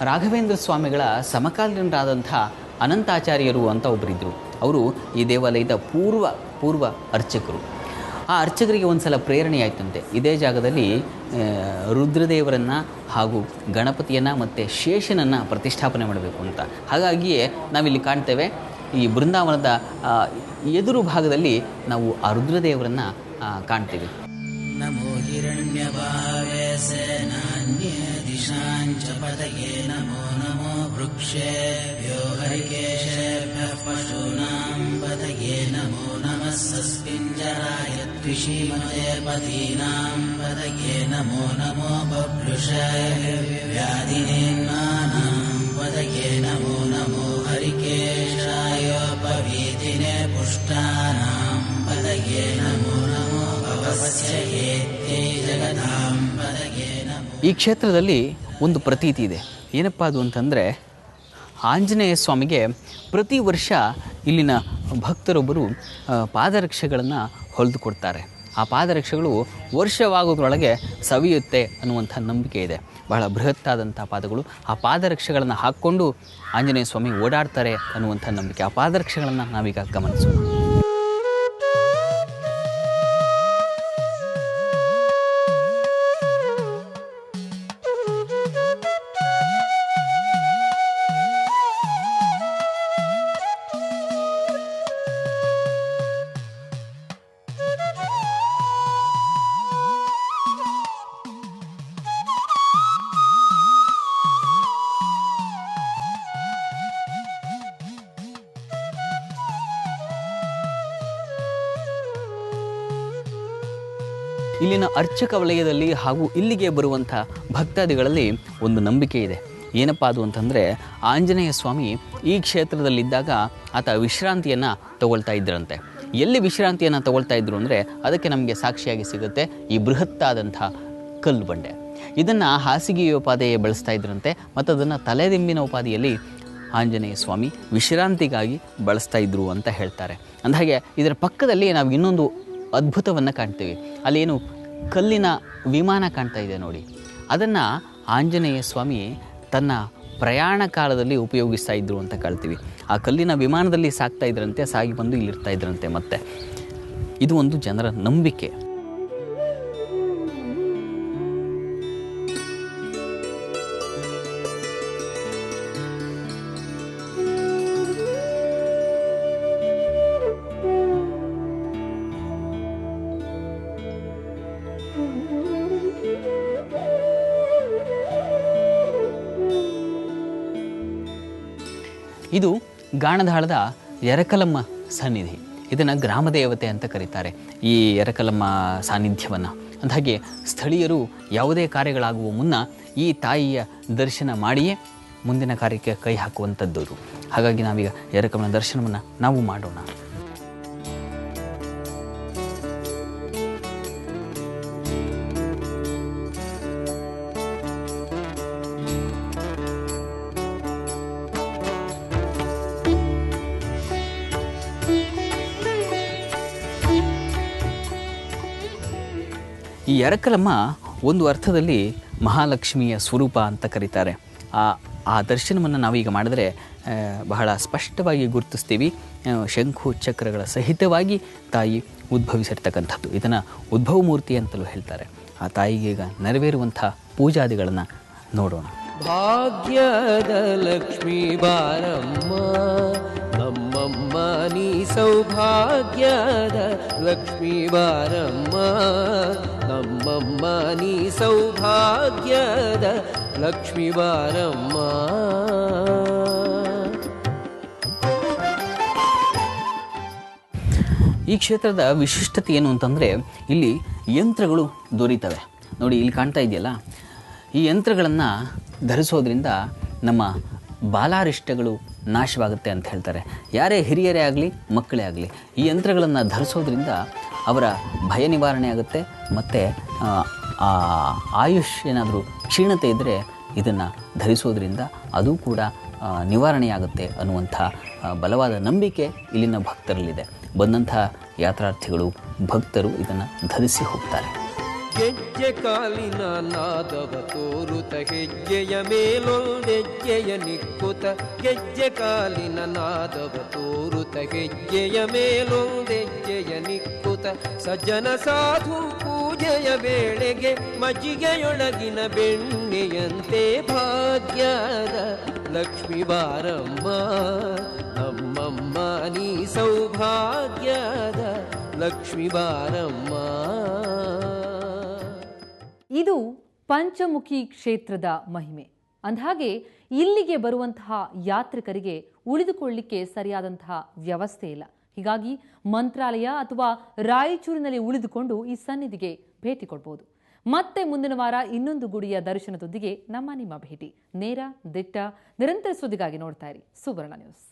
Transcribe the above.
ರಾಘವೇಂದ್ರ ಸ್ವಾಮಿಗಳ ಸಮಕಾಲೀನರಾದಂಥ ಅನಂತಾಚಾರ್ಯರು ಅಂತ ಒಬ್ಬರಿದ್ದರು. ಅವರು ಈ ದೇವಾಲಯದ ಪೂರ್ವ ಅರ್ಚಕರು. ಆ ಅರ್ಚಕರಿಗೆ ಒಂದು ಸಲ ಪ್ರೇರಣೆ ಆಯಿತಂತೆ, ಇದೇ ಜಾಗದಲ್ಲಿ ರುದ್ರದೇವರನ್ನು ಹಾಗೂ ಗಣಪತಿಯನ್ನು ಮತ್ತು ಶೇಷನನ್ನು ಪ್ರತಿಷ್ಠಾಪನೆ ಮಾಡಬೇಕು ಅಂತ. ಹಾಗಾಗಿಯೇ ನಾವಿಲ್ಲಿ ಕಾಣ್ತೇವೆ, ಈ ಬೃಂದಾವನದ ಎದುರು ಭಾಗದಲ್ಲಿ ನಾವು ಆ ರುದ್ರದೇವರನ್ನು ಕಾಣ್ತೇವೆ. ನಮೋ ಹಿರಣ್ಯಭಾವೇಸೆ ನಾನ್ಯೇ ದಿಶಾಂಚ ಪದಯೇ ನಮೋ ನಮೋ ವೃಕ್ಷೇಭ್ಯೋ ಹರಿಕೇಶೇಭ್ಯಃ ಪಶೂನಾಂ ಪದಯೇ ನಮೋ ನಮಃ ಸಸ್ಪಿಂಜರಾಯ ತ್ವಿಷೀಮತೆ ಪದೀನಾಂ ಪದಯೇ ನಮೋ ನಮೋ ಬಭ್ರುಷೇ ವ್ಯಾಧಿನೇನ್ನಾನಾಂ ಪದಯೇ ನಮೋ ನಮೋ ಹರಿಕೇಶಾಯೋಪವೀತಿನೇ ಪುಷ್ಟಾನಾಂ ಪದಯೇ ನಮೋ ನಮೋ ಈ ಕ್ಷೇತ್ರದಲ್ಲಿ ಒಂದು ಪ್ರತೀತಿ ಇದೆ. ಏನಪ್ಪ ಅದು ಅಂತಂದರೆ, ಆಂಜನೇಯ ಸ್ವಾಮಿಗೆ ಪ್ರತಿ ವರ್ಷ ಇಲ್ಲಿನ ಭಕ್ತರೊಬ್ಬರು ಪಾದರಕ್ಷೆಗಳನ್ನು ಹೊಲಿದು ಕೊಡ್ತಾರೆ. ಆ ಪಾದರಕ್ಷೆಗಳು ವರ್ಷವಾಗೋದ್ರೊಳಗೆ ಸವಿಯುತ್ತೆ ಅನ್ನುವಂಥ ನಂಬಿಕೆ ಇದೆ. ಬಹಳ ಬೃಹತ್ತಾದಂಥ ಪಾದಗಳು. ಆ ಪಾದರಕ್ಷೆಗಳನ್ನು ಹಾಕ್ಕೊಂಡು ಆಂಜನೇಯ ಸ್ವಾಮಿ ಓಡಾಡ್ತಾರೆ ಅನ್ನುವಂಥ ನಂಬಿಕೆ. ಆ ಪಾದರಕ್ಷೆಗಳನ್ನು ನಾವೀಗ ಗಮನಿಸೋಣ. ಇಲ್ಲಿನ ಅರ್ಚಕ ವಲಯದಲ್ಲಿ ಹಾಗೂ ಇಲ್ಲಿಗೆ ಬರುವಂಥ ಭಕ್ತಾದಿಗಳಲ್ಲಿ ಒಂದು ನಂಬಿಕೆ ಇದೆ. ಏನಪ್ಪ ಅದು ಅಂತಂದರೆ, ಆಂಜನೇಯ ಸ್ವಾಮಿ ಈ ಕ್ಷೇತ್ರದಲ್ಲಿದ್ದಾಗ ಆತ ವಿಶ್ರಾಂತಿಯನ್ನು ತಗೊಳ್ತಾ ಇದ್ದರಂತೆ. ಎಲ್ಲಿ ವಿಶ್ರಾಂತಿಯನ್ನು ತಗೊಳ್ತಾ ಇದ್ರು ಅಂದರೆ ಅದಕ್ಕೆ ನಮಗೆ ಸಾಕ್ಷಿಯಾಗಿ ಸಿಗುತ್ತೆ ಈ ಬೃಹತ್ತಾದಂಥ ಕಲ್ಲು ಬಂಡೆ. ಇದನ್ನು ಹಾಸಿಗೆಯ ಉಪಾಧಿಯೇ ಬಳಸ್ತಾ ಇದ್ರಂತೆ ಮತ್ತು ಅದನ್ನು ತಲೆದಿಂಬಿನ ಉಪಾಧಿಯಲ್ಲಿ ಆಂಜನೇಯ ಸ್ವಾಮಿ ವಿಶ್ರಾಂತಿಗಾಗಿ ಬಳಸ್ತಾ ಇದ್ರು ಅಂತ ಹೇಳ್ತಾರೆ. ಅಂದಹಾಗೆ ಇದರ ಪಕ್ಕದಲ್ಲಿ ನಾವು ಇನ್ನೊಂದು ಅದ್ಭುತವನ್ನು ಕಾಣ್ತೀವಿ. ಅಲ್ಲೇನು ಕಲ್ಲಿನ ವಿಮಾನ ಕಾಣ್ತಾ ಇದೆ ನೋಡಿ, ಅದನ್ನು ಆಂಜನೇಯ ಸ್ವಾಮಿ ತನ್ನ ಪ್ರಯಾಣ ಕಾಲದಲ್ಲಿ ಉಪಯೋಗಿಸ್ತಾ ಇದ್ರು ಅಂತ ಕಾಣ್ತೀವಿ. ಆ ಕಲ್ಲಿನ ವಿಮಾನದಲ್ಲಿ ಸಾಗ್ತಾ ಇದ್ರಂತೆ, ಸಾಗಿ ಬಂದು ಇಲ್ಲಿರ್ತಾ ಇದ್ರಂತೆ. ಮತ್ತೆ ಇದು ಒಂದು ಜನರ ನಂಬಿಕೆ. ಇದು ಗಾಣದಾಳದ ಎರಕಲಮ್ಮ ಸನ್ನಿಧಿ. ಇದನ್ನು ಗ್ರಾಮದೇವತೆ ಅಂತ ಕರೀತಾರೆ ಈ ಎರಕಲಮ್ಮ ಸಾನ್ನಿಧ್ಯವನ್ನು. ಅಂದಾಗೆ ಸ್ಥಳೀಯರು ಯಾವುದೇ ಕಾರ್ಯಗಳಾಗುವ ಮುನ್ನ ಈ ತಾಯಿಯ ದರ್ಶನ ಮಾಡಿಯೇ ಮುಂದಿನ ಕಾರ್ಯಕ್ಕೆ ಕೈ ಹಾಕುವಂಥದ್ದು. ಹಾಗಾಗಿ ನಾವೀಗ ಎರಕಮ್ಮನ ದರ್ಶನವನ್ನು ನಾವು ಮಾಡೋಣ. ಈ ಎರಕಲಮ್ಮ ಒಂದು ಅರ್ಥದಲ್ಲಿ ಮಹಾಲಕ್ಷ್ಮಿಯ ಸ್ವರೂಪ ಅಂತ ಕರೀತಾರೆ. ಆ ದರ್ಶನವನ್ನು ನಾವೀಗ ಮಾಡಿದ್ರೆ ಬಹಳ ಸ್ಪಷ್ಟವಾಗಿ ಗುರುತಿಸ್ತೀವಿ. ಶಂಖು ಚಕ್ರಗಳ ಸಹಿತವಾಗಿ ತಾಯಿ ಉದ್ಭವಿಸಿರ್ತಕ್ಕಂಥದ್ದು. ಇದನ್ನು ಉದ್ಭವ ಮೂರ್ತಿ ಅಂತಲೂ ಹೇಳ್ತಾರೆ. ಆ ತಾಯಿಗೆ ಈಗ ನೆರವೇರುವಂಥ ಪೂಜಾದಿಗಳನ್ನು ನೋಡೋಣ. ಭಾಗ್ಯದ ಲಕ್ಷ್ಮೀ ಬಾರಮ್ಮ ನಮ್ಮಮ್ಮ ನೀ ಸೌಭಾಗ್ಯದ ಲಕ್ಷ್ಮೀ ಬಾರಮ್ಮ ನಮ್ಮಮ್ಮ ನೀ ಸೌಭಾಗ್ಯದ ಲಕ್ಷ್ಮೀ ಬಾರಮ್ಮ. ಈ ಕ್ಷೇತ್ರದ ವಿಶಿಷ್ಟತೆ ಏನು ಅಂತಂದರೆ, ಇಲ್ಲಿ ಯಂತ್ರಗಳು ದೊರೀತವೆ ನೋಡಿ. ಇಲ್ಲಿ ಕಾಣ್ತಾ ಇದೆಯಲ್ಲ, ಈ ಯಂತ್ರಗಳನ್ನು ಧರಿಸೋದ್ರಿಂದ ನಮ್ಮ ಬಾಲಾರಿಷ್ಟಗಳು ನಾಶವಾಗುತ್ತೆ ಅಂತ ಹೇಳ್ತಾರೆ. ಯಾರೇ ಹಿರಿಯರೇ ಆಗಲಿ ಮಕ್ಕಳೇ ಆಗಲಿ ಈ ಯಂತ್ರಗಳನ್ನು ಧರಿಸೋದ್ರಿಂದ ಅವರ ಭಯ ನಿವಾರಣೆ ಆಗುತ್ತೆ. ಮತ್ತು ಆಯುಷ್ ಏನಾದರೂ ಕ್ಷೀಣತೆ ಇದ್ದರೆ ಇದನ್ನು ಧರಿಸೋದ್ರಿಂದ ಅದು ಕೂಡ ನಿವಾರಣೆಯಾಗುತ್ತೆ ಅನ್ನುವಂಥ ಬಲವಾದ ನಂಬಿಕೆ ಇಲ್ಲಿನ ಭಕ್ತರಲ್ಲಿದೆ. ಬಂದಂಥ ಯಾತ್ರಾರ್ಥಿಗಳು ಭಕ್ತರು ಇದನ್ನು ಧರಿಸಿ ಹೋಗ್ತಾರೆ. ಗೆಜ್ಜೆ ಕಾಲಿನ ನಾದವ ತೋರುತ ಹೆಜ್ಜೆಯ ಮೇಲೊಂದೆಜ್ಜೆಯ ನಿಕ್ಕುತ ಗೆಜ್ಜೆ ಕಾಲಿನ ನಾದವ ತೋರುತ ಹೆಜ್ಜೆಯ ಮೇಲೊಂದೆಜ್ಜೆಯ ನಿಕ್ಕುತ ಸಜ್ಜನ ಸಾಧು ಪೂಜೆಯ ವೇಳೆಗೆ ಮಜ್ಜಿಗೆಯೊಳಗಿನ ಬೆಣ್ಣೆಯಂತೆ ಭಾಗ್ಯದ ಲಕ್ಷ್ಮೀ ಬಾರಮ್ಮ ನಮ್ಮಮ್ಮ ನೀ ಸೌಭಾಗ್ಯದ ಲಕ್ಷ್ಮೀ ಬಾರಮ್ಮ. ಇದು ಪಂಚಮುಖಿ ಕ್ಷೇತ್ರದ ಮಹಿಮೆ. ಅಂದಹಾಗೆ ಇಲ್ಲಿಗೆ ಬರುವಂತಹ ಯಾತ್ರಿಕರಿಗೆ ಉಳಿದುಕೊಳ್ಳಲಿಕ್ಕೆ ಸರಿಯಾದಂತಹ ವ್ಯವಸ್ಥೆ ಇಲ್ಲ. ಹೀಗಾಗಿ ಮಂತ್ರಾಲಯ ಅಥವಾ ರಾಯಚೂರಿನಲ್ಲಿ ಉಳಿದುಕೊಂಡು ಈ ಸನ್ನಿಧಿಗೆ ಭೇಟಿ ಕೊಡಬಹುದು. ಮತ್ತೆ ಮುಂದಿನ ವಾರ ಇನ್ನೊಂದು ಗುಡಿಯ ದರ್ಶನದೊಂದಿಗೆ ನಿಮ್ಮ ಭೇಟಿ. ನೇರ, ದಿಟ್ಟ, ನಿರಂತರ ಸುದ್ದಿಗಾಗಿ ನೋಡ್ತಾ ಇರಿ ಸುವರ್ಣ ನ್ಯೂಸ್.